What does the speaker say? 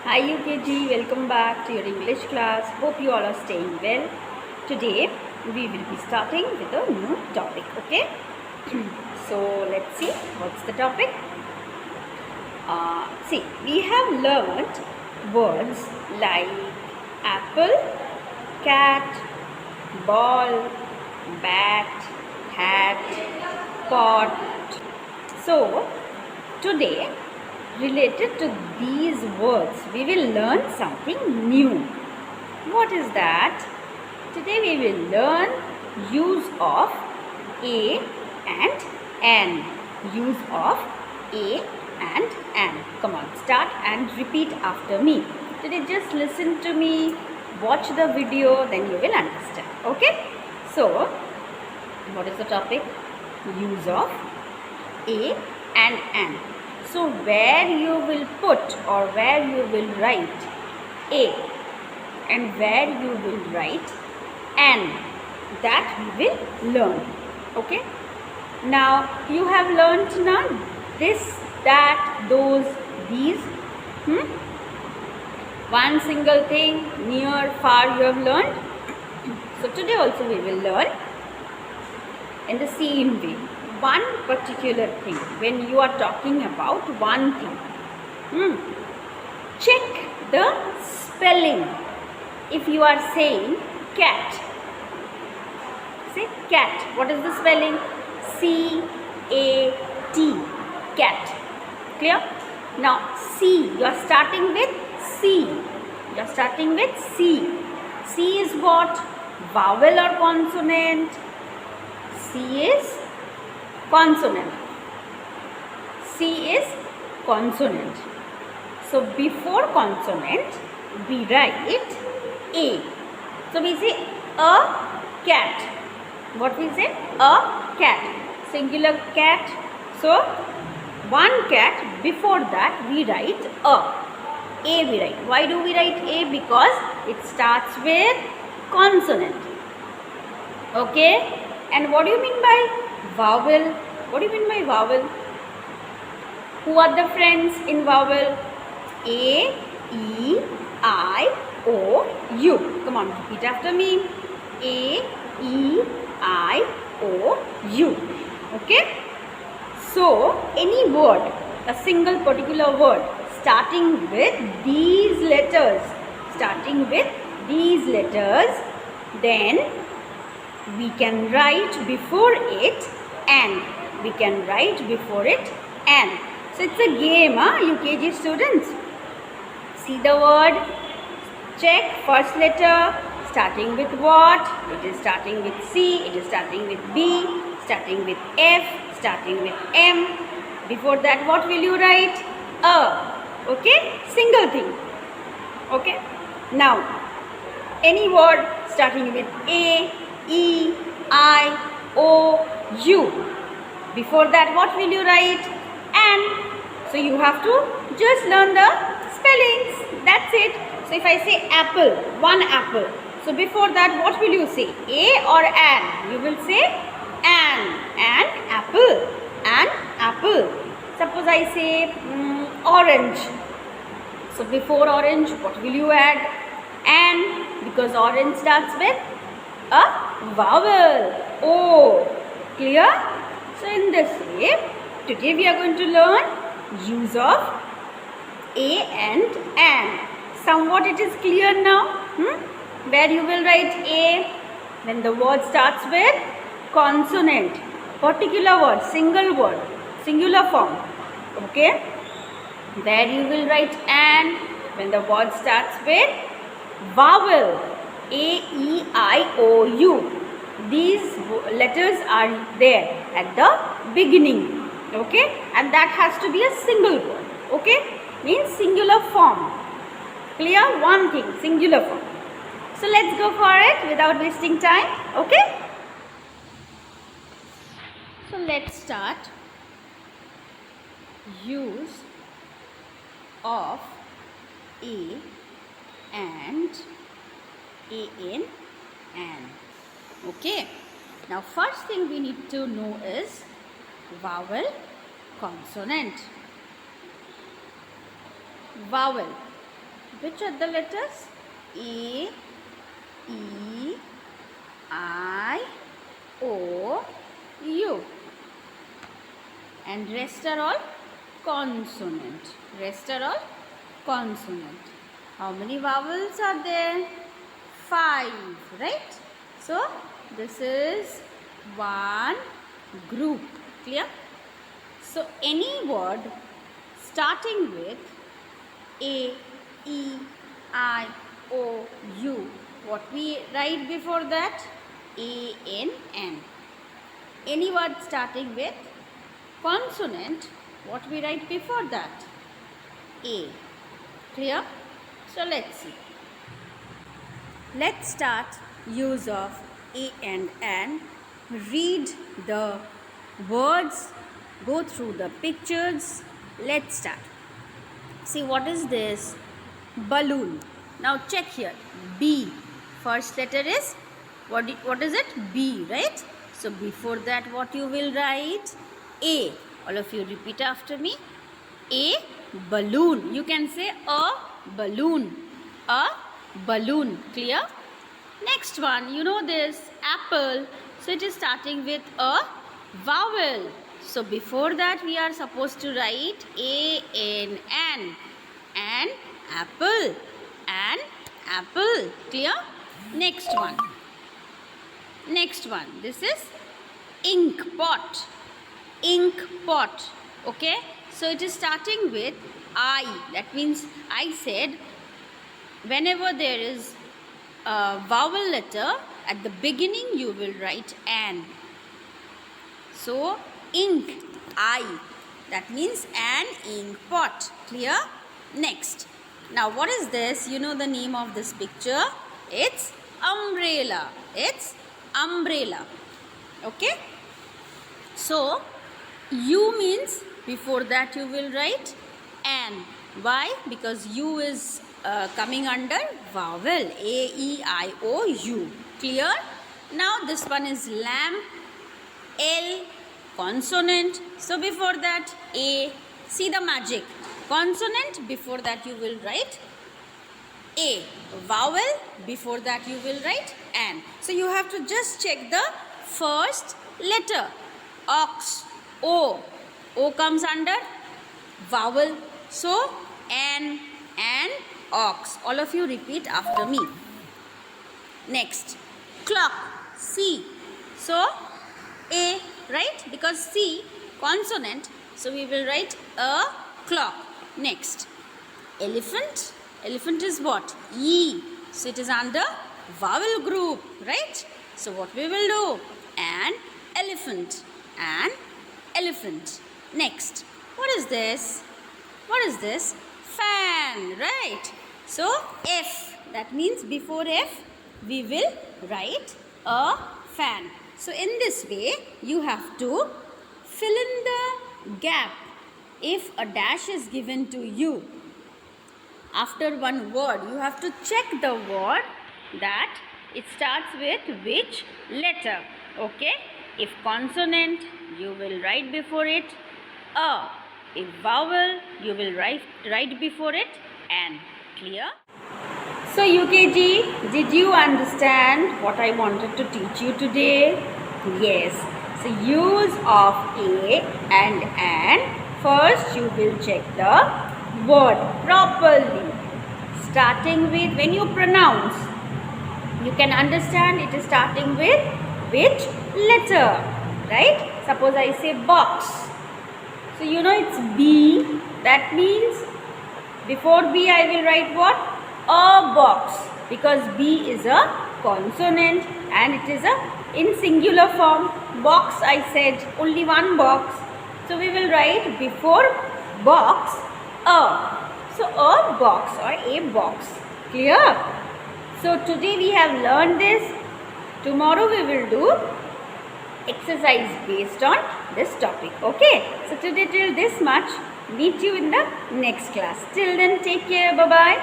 Hi UKG, welcome back to your English class. Hope you all are staying well. Today we will be starting with a new topic, okay? So let's see what's the topic. See, we have learned words like apple, cat, ball, bat, hat, pot. So today, related to these words, we will learn something new. What is that? Today we will learn use of a and an. Use of a and an. Come on, start and repeat after me. Today just listen to me, watch the video, then you will understand. Okay? So, what is the topic? Use of a and an. So where you will put or where you will write a and where you will write an, that we will learn. Okay? Now you have learnt now this, that, those, these. One single thing, near, far you have learned. So today also we will learn in the same way. One particular thing, when you are talking about one thing, check the spelling. If you are saying cat, say cat. What is the spelling? C-A-T, cat. Clear? Now C, you are starting with C. You are starting with C. C is what? Vowel or consonant? C is consonant. C is consonant. So before consonant we write A. So we say a cat. What we say? A cat. Singular cat. So one cat, before that we write a. A we write. Why do we write A? Because it starts with consonant. Okay? And what do you mean by vowel? What do you mean by vowel? Who are the friends in vowel? A, E, I, O, U. Come on, repeat after me. A, E, I, O, U. Okay? So, any word, a single particular word starting with these letters, then we can write before it and. We can write before it and. So it's a game, UKG students. See the word, check first letter, starting with what? It is starting with C, it is starting with B, starting with F, starting with M. Before that, what will you write? A. Okay? Single thing. Okay? Now, any word starting with A, E, I, O, U. Before that, what will you write? An. So you have to just learn the spellings. That's it. So if I say apple, one apple. So before that, what will you say? A or an? You will say an apple. An apple. Suppose I say orange. So before orange, what will you add? An, because orange starts with a vowel. O. Clear? So in this way, today we are going to learn use of a and an. Somewhat it is clear now. Where you will write a when the word starts with consonant. Particular word, singular form. Okay? Where you will write an when the word starts with vowel. A, E, I, O, U. These letters are there at the beginning. Okay? And that has to be a single word. Okay? Means singular form. Clear? One thing, singular form. So let's go for it without wasting time. Okay? So let's start. Use of a and an. Okay. Now first thing we need to know is vowel, consonant. Vowel. Which are the letters? A, E, I, O, U. And rest are all consonant. Rest are all consonant. How many vowels are there? 5, right? So, this is one group. Clear? So, any word starting with A, E, I, O, U. What we write before that? A, N, N. Any word starting with consonant, what we write before that? A. Clear? So let's see. Let's start use of A and N. Read the words, go through the pictures. Let's start. See, what is this? Balloon. Now check here. B. First letter is, what is it? B, right? So before that, what you will write? A. All of you repeat after me. A balloon. You can say a balloon. A balloon. Clear? Next one, you know this, apple. So it is starting with a vowel. So before that, we are supposed to write A-N-N. An apple. An apple. Clear? Next one. Next one. This is ink pot. Ink pot. Okay? So it is starting with I. That means I said whenever there is a vowel letter at the beginning, you will write an. So ink, I. That means an ink pot. Clear? Next. Now what is this? You know the name of this picture? It's umbrella. It's umbrella. Okay? So U means before that you will write an. Why? Because U is coming under vowel. A, E, I, O, U. Clear? Now this one is lamp. L, consonant. So before that A. See the magic. Consonant, before that you will write A. Vowel, before that you will write an. So you have to just check the first letter. Ox. O. O comes under vowel. So an, ox. All of you repeat after me. Next. Clock. C. So A, right? Because C, consonant. So we will write a clock. Next. Elephant. Elephant is what? E. So it is under vowel group, right? So what we will do? An elephant. An elephant. Next. What is this? What is this? Fan, right? So F. That means before F, we will write a fan. So in this way, you have to fill in the gap. If a dash is given to you after one word, you have to check the word that it starts with which letter. Okay? If consonant, you will write before it a. If vowel, you will write before it an. Clear? So UKG, did you understand what I wanted to teach you today? Yes. So use of A and an. First you will check the word properly. Starting with, when you pronounce, you can understand it is starting with which letter, right? Suppose I say box. So you know it's B. That means before B I will write what? A box. Because B is a consonant and it is in singular form. Box, I said, only one box. So we will write before box a. So a box or a box. Clear? So today we have learned this. Tomorrow we will do exercise based on this topic. Okay? So today till this much. Meet you in the next class. Till then, take care. Bye-bye.